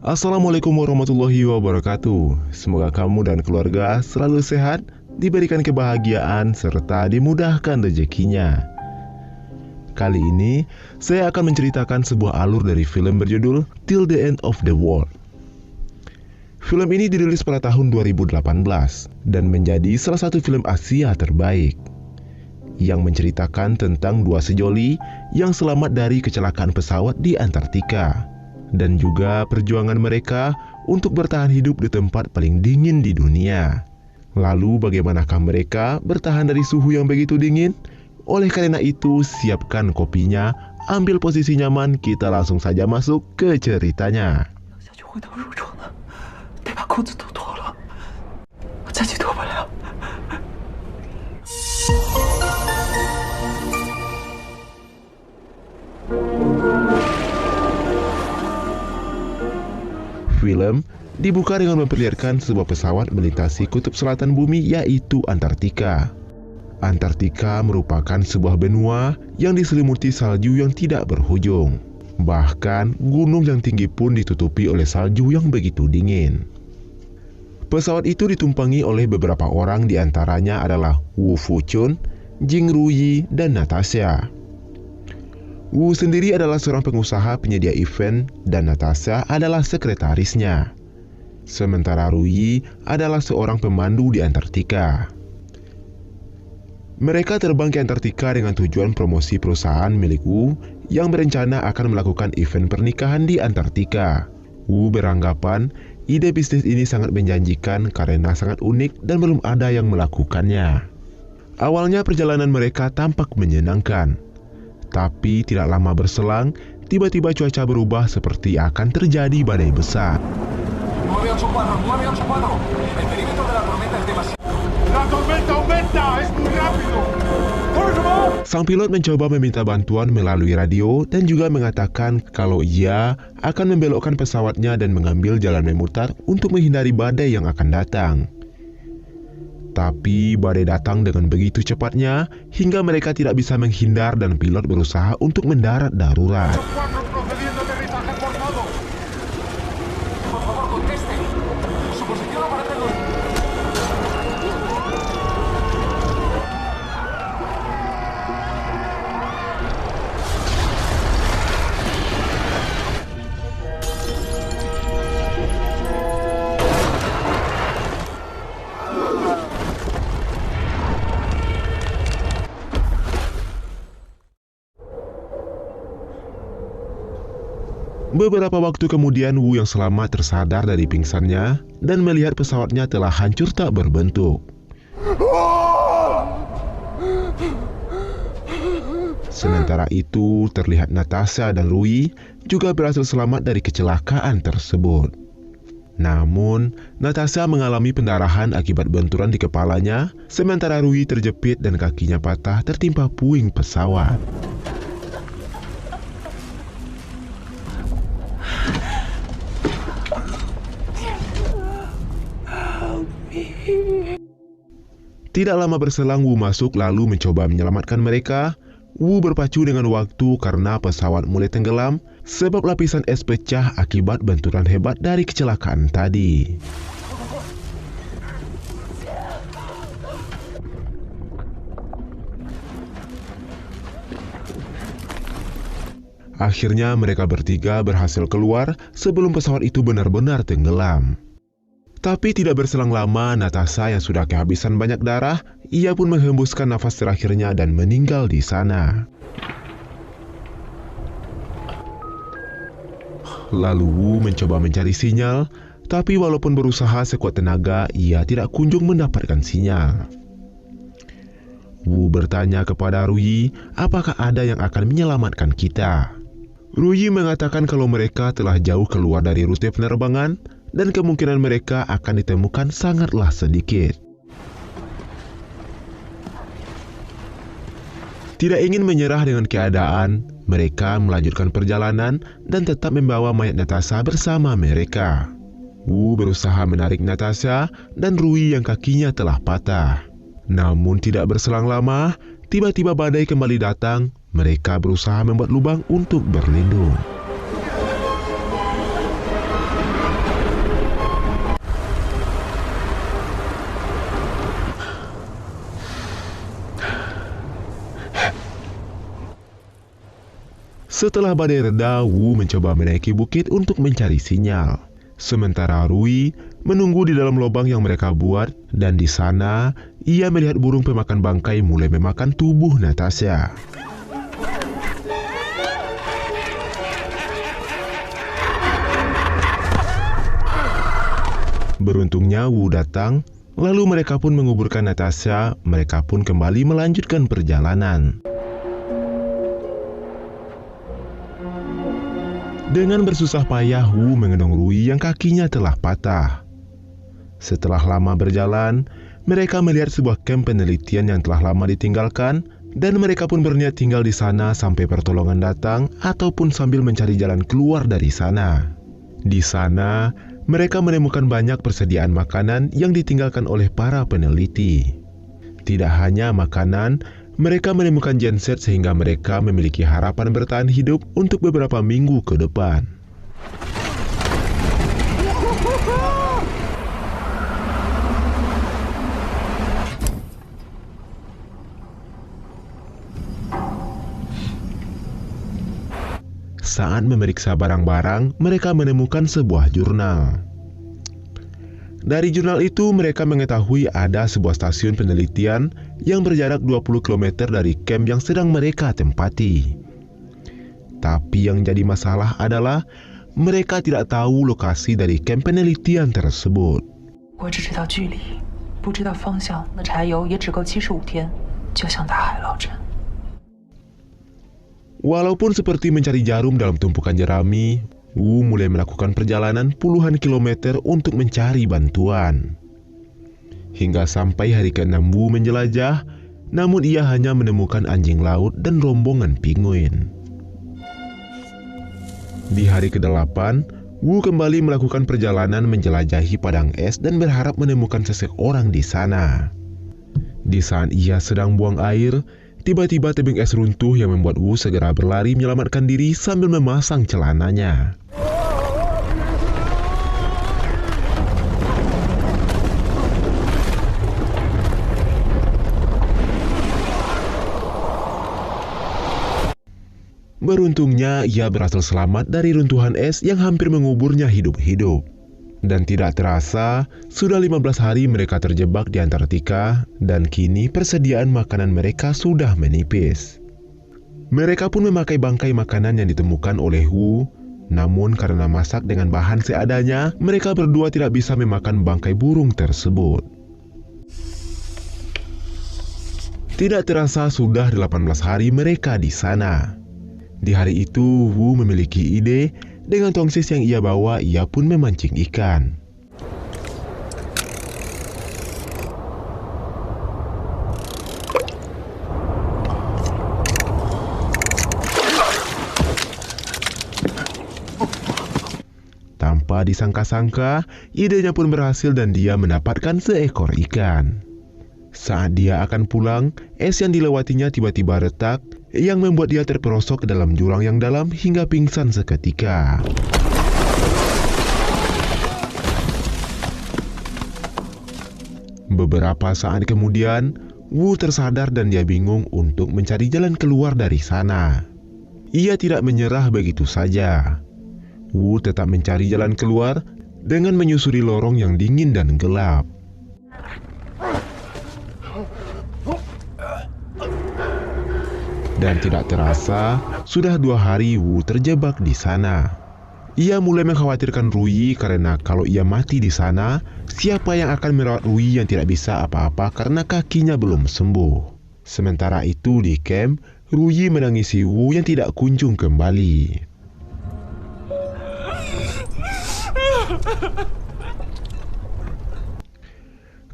Assalamualaikum warahmatullahi wabarakatuh. Semoga kamu dan keluarga selalu sehat, diberikan kebahagiaan, serta dimudahkan rezekinya. Kali ini, saya akan menceritakan sebuah alur dari film berjudul Till the End of the World. Film ini dirilis pada tahun 2018 dan menjadi salah satu film Asia terbaik yang menceritakan tentang dua sejoli yang selamat dari kecelakaan pesawat di Antartika dan juga perjuangan mereka untuk bertahan hidup di tempat paling dingin di dunia. Lalu bagaimanakah mereka bertahan dari suhu yang begitu dingin? Oleh karena itu, siapkan kopinya, ambil posisi nyaman, kita langsung saja masuk ke ceritanya. Film dibuka dengan memperlihatkan sebuah pesawat melintasi kutub selatan bumi, yaitu Antartika. Antartika merupakan sebuah benua yang diselimuti salju yang tidak berujung. Bahkan gunung yang tinggi pun ditutupi oleh salju yang begitu dingin. Pesawat itu ditumpangi oleh beberapa orang, diantaranya adalah Wu Fuchun, Jing Ruyi, dan Natasha. Wu sendiri adalah seorang pengusaha penyedia event dan Natasha adalah sekretarisnya. Sementara Ruyi adalah seorang pemandu di Antartika. Mereka terbang ke Antartika dengan tujuan promosi perusahaan milik Wu yang berencana akan melakukan event pernikahan di Antartika. Wu beranggapan ide bisnis ini sangat menjanjikan karena sangat unik dan belum ada yang melakukannya. Awalnya perjalanan mereka tampak menyenangkan. Tapi tidak lama berselang, tiba-tiba cuaca berubah seperti akan terjadi badai besar. Sang pilot mencoba meminta bantuan melalui radio dan juga mengatakan kalau ia akan membelokkan pesawatnya dan mengambil jalan memutar untuk menghindari badai yang akan datang. Tapi badai datang dengan begitu cepatnya hingga mereka tidak bisa menghindar dan pilot berusaha untuk mendarat darurat. Beberapa waktu kemudian, Wu yang selamat tersadar dari pingsannya dan melihat pesawatnya telah hancur tak berbentuk. Sementara itu, terlihat Natasha dan Ruyi juga berhasil selamat dari kecelakaan tersebut. Namun, Natasha mengalami pendarahan akibat benturan di kepalanya, sementara Ruyi terjepit dan kakinya patah tertimpa puing pesawat. Tidak lama berselang, Wu masuk lalu mencoba menyelamatkan mereka. Wu berpacu dengan waktu karena pesawat mulai tenggelam sebab lapisan es pecah akibat benturan hebat dari kecelakaan tadi. Akhirnya mereka bertiga berhasil keluar sebelum pesawat itu benar-benar tenggelam. Tapi tidak berselang lama, Natasha yang sudah kehabisan banyak darah, ia pun menghembuskan nafas terakhirnya dan meninggal di sana. Lalu Wu mencoba mencari sinyal, tapi walaupun berusaha sekuat tenaga, ia tidak kunjung mendapatkan sinyal. Wu bertanya kepada Ruyi, apakah ada yang akan menyelamatkan kita? Ruyi mengatakan kalau mereka telah jauh keluar dari rute penerbangan, dan kemungkinan mereka akan ditemukan sangatlah sedikit. Tidak ingin menyerah dengan keadaan, mereka melanjutkan perjalanan dan tetap membawa mayat Natasha bersama mereka. Wu berusaha menarik Natasha dan Ruyi yang kakinya telah patah. Namun tidak berselang lama, tiba-tiba badai kembali datang. Mereka berusaha membuat lubang untuk berlindung. Setelah badai reda, Wu mencoba menaiki bukit untuk mencari sinyal. Sementara Rui menunggu di dalam lubang yang mereka buat, dan di sana ia melihat burung pemakan bangkai mulai memakan tubuh Natasha. Beruntungnya Wu datang, lalu mereka pun menguburkan Natasha. Mereka pun kembali melanjutkan perjalanan. Dengan bersusah payah, Wu mengendong Rui yang kakinya telah patah. Setelah lama berjalan, mereka melihat sebuah kamp penelitian yang telah lama ditinggalkan, dan mereka pun berniat tinggal di sana sampai pertolongan datang ataupun sambil mencari jalan keluar dari sana. Di sana, mereka menemukan banyak persediaan makanan yang ditinggalkan oleh para peneliti. Tidak hanya makanan, mereka menemukan genset sehingga mereka memiliki harapan bertahan hidup untuk beberapa minggu ke depan. Saat memeriksa barang-barang, mereka menemukan sebuah jurnal. Dari jurnal itu, mereka mengetahui ada sebuah stasiun penelitian yang berjarak 20 km dari kamp yang sedang mereka tempati. Tapi yang jadi masalah adalah mereka tidak tahu lokasi dari kamp penelitian tersebut. Walaupun seperti mencari jarum dalam tumpukan jerami, Wu mulai melakukan perjalanan puluhan kilometer untuk mencari bantuan. Hingga sampai hari ke-6 Wu menjelajah, namun ia hanya menemukan anjing laut dan rombongan penguin. Di hari ke-8, Wu kembali melakukan perjalanan menjelajahi padang es dan berharap menemukan seseorang di sana. Di saat ia sedang buang air, tiba-tiba tebing es runtuh yang membuat Wu segera berlari menyelamatkan diri sambil memasang celananya. Beruntungnya, ia berhasil selamat dari runtuhan es yang hampir menguburnya hidup-hidup. Dan tidak terasa, sudah 15 hari mereka terjebak di Antartika, dan kini persediaan makanan mereka sudah menipis. Mereka pun memakai bangkai makanan yang ditemukan oleh Wu, namun karena masak dengan bahan seadanya, mereka berdua tidak bisa memakan bangkai burung tersebut. Tidak terasa sudah 18 hari mereka di sana. Di hari itu, Wu memiliki ide. Dengan tongsis yang ia bawa, ia pun memancing ikan. Tanpa disangka-sangka, idenya pun berhasil dan dia mendapatkan seekor ikan. Saat dia akan pulang, es yang dilewatinya tiba-tiba retak, yang membuat dia terperosok ke dalam jurang yang dalam hingga pingsan seketika. Beberapa saat kemudian, Wu tersadar dan dia bingung untuk mencari jalan keluar dari sana. Ia tidak menyerah begitu saja. Wu tetap mencari jalan keluar dengan menyusuri lorong yang dingin dan gelap. Dan tidak terasa, sudah 2 hari Wu terjebak di sana. Ia mulai mengkhawatirkan Rui karena kalau ia mati di sana, siapa yang akan merawat Rui yang tidak bisa apa-apa karena kakinya belum sembuh. Sementara itu di camp, Rui menangisi Wu yang tidak kunjung kembali.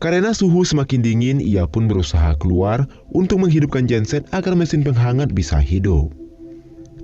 Karena suhu semakin dingin, ia pun berusaha keluar untuk menghidupkan genset agar mesin penghangat bisa hidup.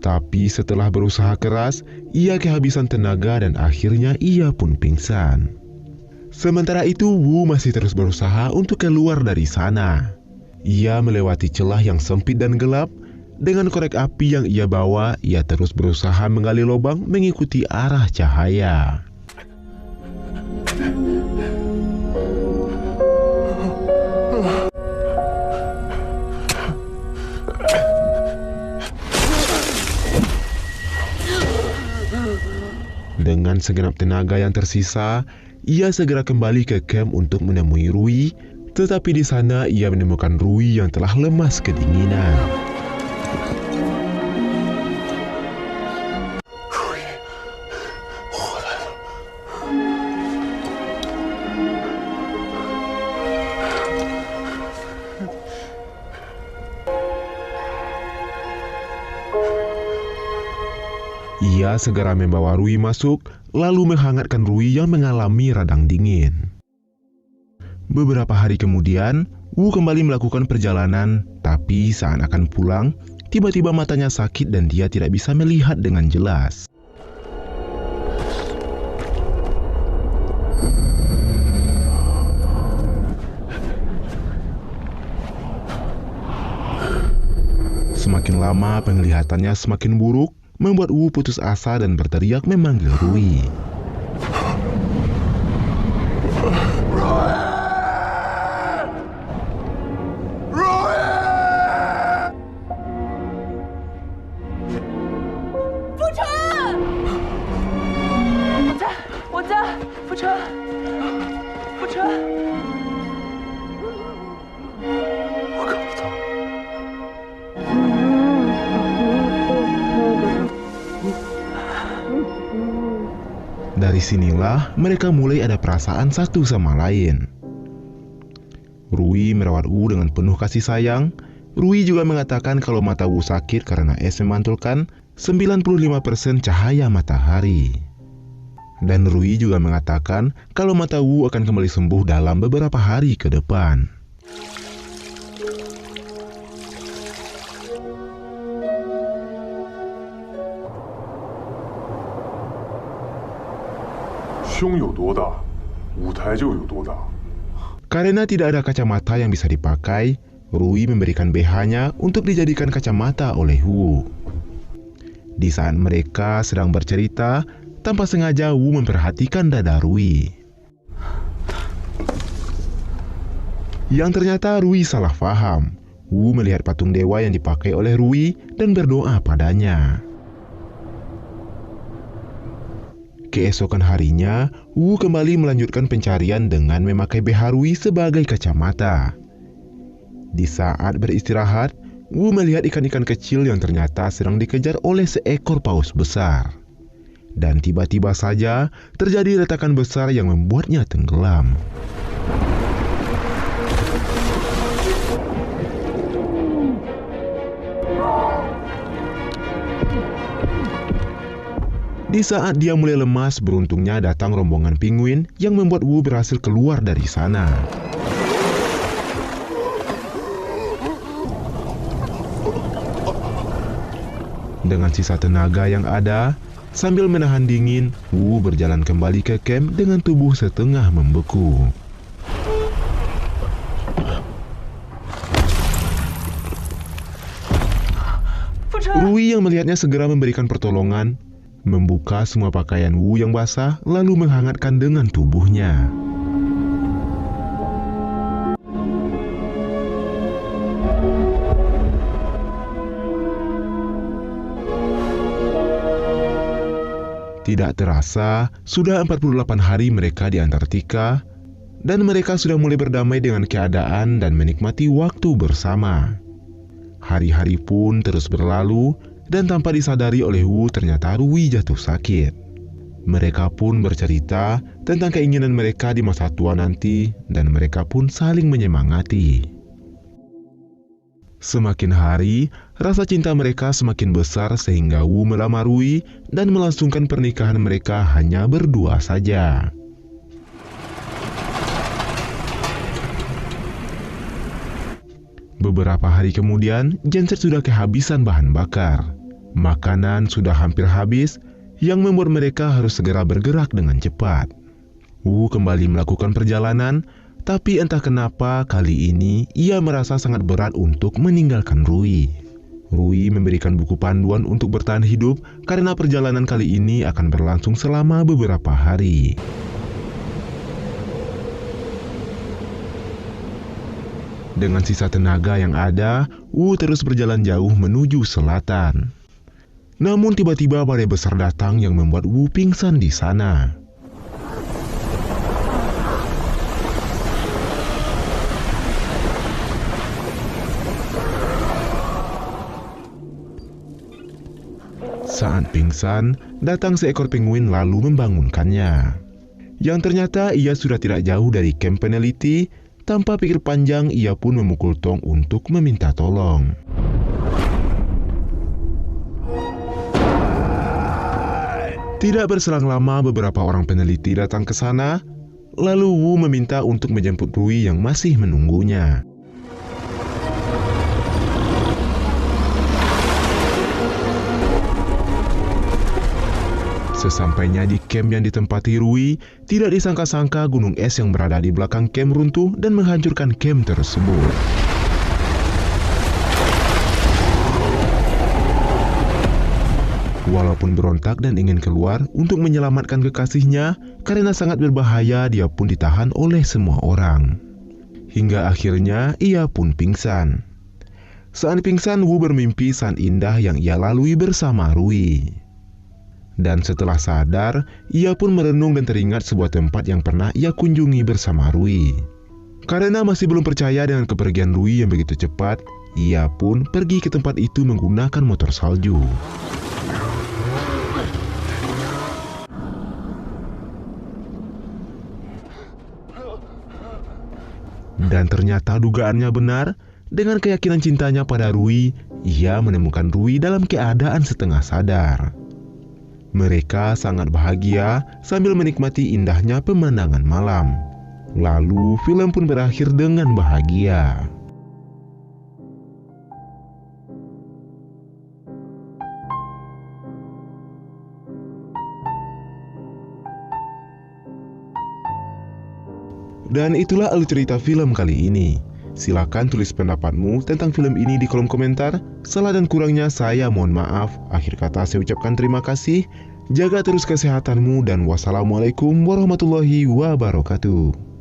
Tapi setelah berusaha keras, ia kehabisan tenaga dan akhirnya ia pun pingsan. Sementara itu, Wu masih terus berusaha untuk keluar dari sana. Ia melewati celah yang sempit dan gelap. Dengan korek api yang ia bawa, ia terus berusaha menggali lubang mengikuti arah cahaya. Dengan segenap tenaga yang tersisa, ia segera kembali ke camp untuk menemui Rui, tetapi di sana ia menemukan Rui yang telah lemas kedinginan. Ia segera membawa Rui masuk, lalu menghangatkan Rui yang mengalami radang dingin. Beberapa hari kemudian, Wu kembali melakukan perjalanan, tapi saat akan pulang, tiba-tiba matanya sakit dan dia tidak bisa melihat dengan jelas. Semakin lama penglihatannya semakin buruk, membuat Wu putus asa dan berteriak memanggil Rui. Dari sinilah mereka mulai ada perasaan satu sama lain. Rui merawat Wu dengan penuh kasih sayang. Rui juga mengatakan kalau mata Wu sakit karena es memantulkan 95% cahaya matahari. Dan Rui juga mengatakan kalau mata Wu akan kembali sembuh dalam beberapa hari ke depan. Karena tidak ada kacamata yang bisa dipakai, Rui memberikan BH-nya untuk dijadikan kacamata oleh Wu. Di saat mereka sedang bercerita, tanpa sengaja Wu memperhatikan dada Rui. Yang ternyata Rui salah paham. Wu melihat patung dewa yang dipakai oleh Rui dan berdoa padanya. Keesokan harinya, Wu kembali melanjutkan pencarian dengan memakai BH Rui sebagai kacamata. Di saat beristirahat, Wu melihat ikan-ikan kecil yang ternyata sedang dikejar oleh seekor paus besar. Dan tiba-tiba saja terjadi retakan besar yang membuatnya tenggelam. Di saat dia mulai lemas, beruntungnya datang rombongan penguin yang membuat Wu berhasil keluar dari sana. Dengan sisa tenaga yang ada, sambil menahan dingin, Wu berjalan kembali ke camp dengan tubuh setengah membeku. Rui yang melihatnya segera memberikan pertolongan, membuka semua pakaian Wu yang basah, lalu menghangatkan dengan tubuhnya. Tidak terasa, sudah 48 hari mereka di Antartika, dan mereka sudah mulai berdamai dengan keadaan dan menikmati waktu bersama. Hari-hari pun terus berlalu, dan tanpa disadari oleh Wu ternyata Rui jatuh sakit. Mereka pun bercerita tentang keinginan mereka di masa tua nanti, dan mereka pun saling menyemangati. Semakin hari, rasa cinta mereka semakin besar sehingga Wu melamar Rui dan melangsungkan pernikahan mereka hanya berdua saja. Beberapa hari kemudian, genset sudah kehabisan bahan bakar. Makanan sudah hampir habis, yang membuat mereka harus segera bergerak dengan cepat. Wu kembali melakukan perjalanan, tapi entah kenapa kali ini ia merasa sangat berat untuk meninggalkan Rui. Rui memberikan buku panduan untuk bertahan hidup karena perjalanan kali ini akan berlangsung selama beberapa hari. Dengan sisa tenaga yang ada, Wu terus berjalan jauh menuju selatan. Namun tiba-tiba badai besar datang yang membuat Wu pingsan di sana. Saat pingsan, datang seekor penguin lalu membangunkannya. Yang ternyata ia sudah tidak jauh dari kamp peneliti. Tanpa pikir panjang, ia pun memukul tong untuk meminta tolong. Tidak berselang lama, beberapa orang peneliti datang ke sana. Lalu Wu meminta untuk menjemput Rui yang masih menunggunya. Sesampainya di camp yang ditempati Rui, tidak disangka-sangka gunung es yang berada di belakang camp runtuh dan menghancurkan camp tersebut. Walaupun berontak dan ingin keluar untuk menyelamatkan kekasihnya, karena sangat berbahaya, dia pun ditahan oleh semua orang. Hingga akhirnya ia pun pingsan. Saat pingsan, Wu bermimpi saat indah yang ia lalui bersama Rui. Dan setelah sadar, ia pun merenung dan teringat sebuah tempat yang pernah ia kunjungi bersama Rui. Karena masih belum percaya dengan kepergian Rui yang begitu cepat, ia pun pergi ke tempat itu menggunakan motor salju. Dan ternyata dugaannya benar. Dengan keyakinan cintanya pada Rui, ia menemukan Rui dalam keadaan setengah sadar. Mereka sangat bahagia sambil menikmati indahnya pemandangan malam. Lalu film pun berakhir dengan bahagia. Dan itulah alur cerita film kali ini. Silakan tulis pendapatmu tentang film ini di kolom komentar. Salah dan kurangnya saya mohon maaf. Akhir kata saya ucapkan terima kasih. Jaga terus kesehatanmu dan wassalamualaikum warahmatullahi wabarakatuh.